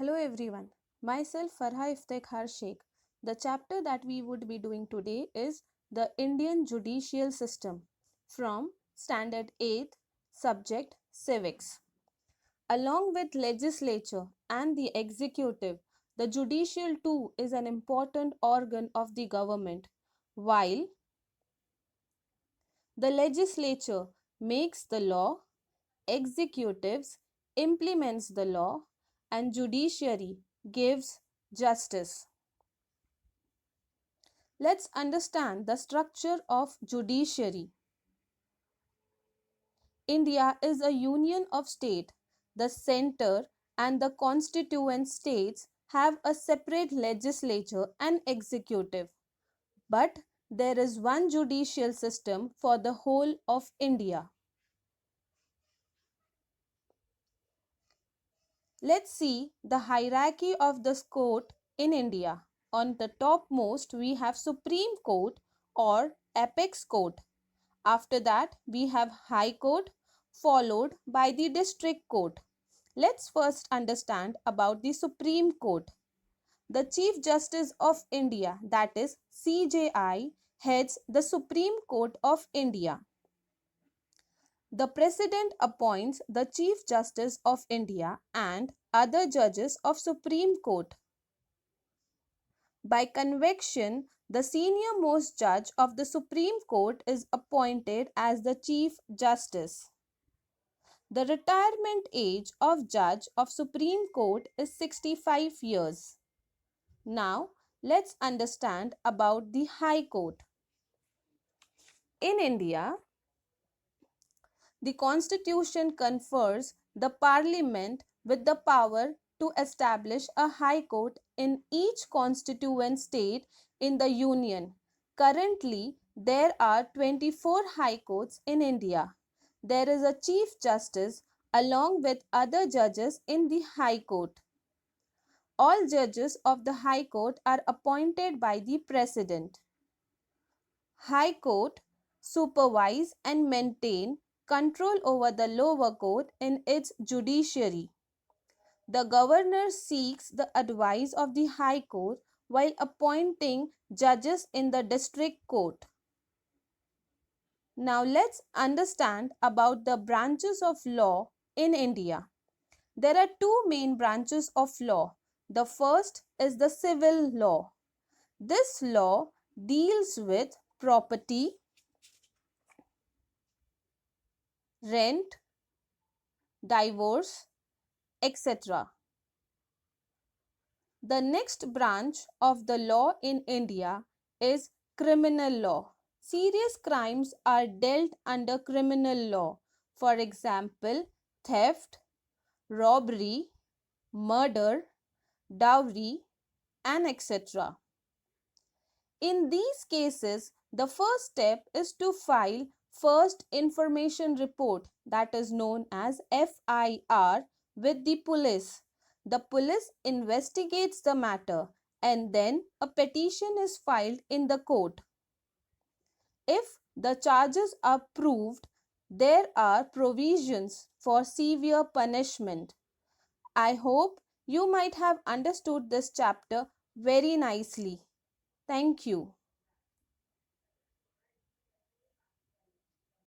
Hello everyone, myself Farha Iftekhar Sheikh. The chapter that we would be doing today is the Indian Judicial System from Standard 8th, Subject Civics. Along with legislature and the executive, the judicial too is an important organ of the government. While the legislature makes the law, executives implements the law, and judiciary gives justice. Let's understand the structure of judiciary. India is a union of states. The center and the constituent states have a separate legislature and executive. But there is one judicial system for the whole of India. Let's see the hierarchy of the court in India. On the topmost, we have Supreme Court or Apex Court. After that, we have High Court, followed by the District Court. Let's first understand about the Supreme Court. The Chief Justice of India, that is CJI, heads the Supreme Court of India. The President appoints the Chief Justice of India and other judges of Supreme Court. By convection, the senior most judge of the Supreme Court is appointed as the Chief Justice. The retirement age of judge of Supreme Court is 65 years. Now, let's understand about the High Court. In India, the Constitution confers the Parliament with the power to establish a High Court in each constituent state in the Union. Currently, there are 24 High Courts in India. There is a Chief Justice along with other judges in the High Court. All judges of the High Court are appointed by the President. High Court supervise and maintain control over the lower court in its judiciary. The governor seeks the advice of the High Court while appointing judges in the district court. Now let's understand about the branches of law in India. There are two main branches of law. The first is the civil law. This law deals with property, rent, divorce, etc. The next branch of the law in India is criminal law. Serious crimes are dealt under criminal law. For example, theft, robbery, murder, dowry, and etc. In these cases, the first step is to file First Information Report, that is known as FIR, with the police. The police investigates the matter and then a petition is filed in the court. If the charges are proved, there are provisions for severe punishment. I hope you might have understood this chapter very nicely. Thank you.